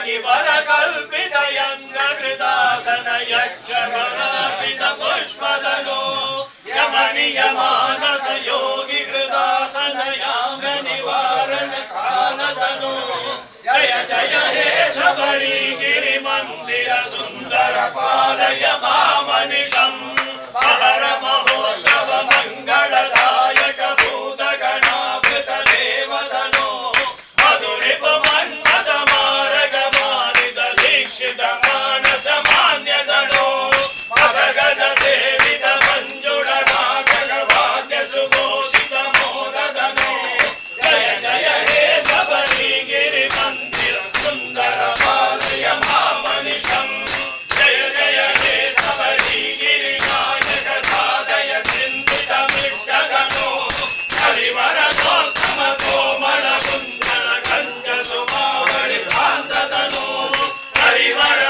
कलिवर कल्पित यंगकृतासन यक्षगणार्पित पुष्पदनो यमनीय मानस योगी कृतासन याम निवारण कानदनो जय जय हे शबरी गिरि मंदिर सुंदर पालय मामनिशम् हर महोत्सव मंगलदायक भूत गणावृत देवतनो मधुरिप मन्मथ मार्ग मानिद दीक्षित मानस मान्यदनो मदगज सेवित मंजुळ नागक वाद्य सुघोषित मोददनो जय जय हे शबरी गिरि मंदिर सुंदर पालय मामनिशम् जय जय हे शबरी गिरि नायक साधय चिन्तित मिष्टगणो हरिवर गौतम कोमल कुञ्जन कञ्ज सुमावळि कान्तदनो हरिवर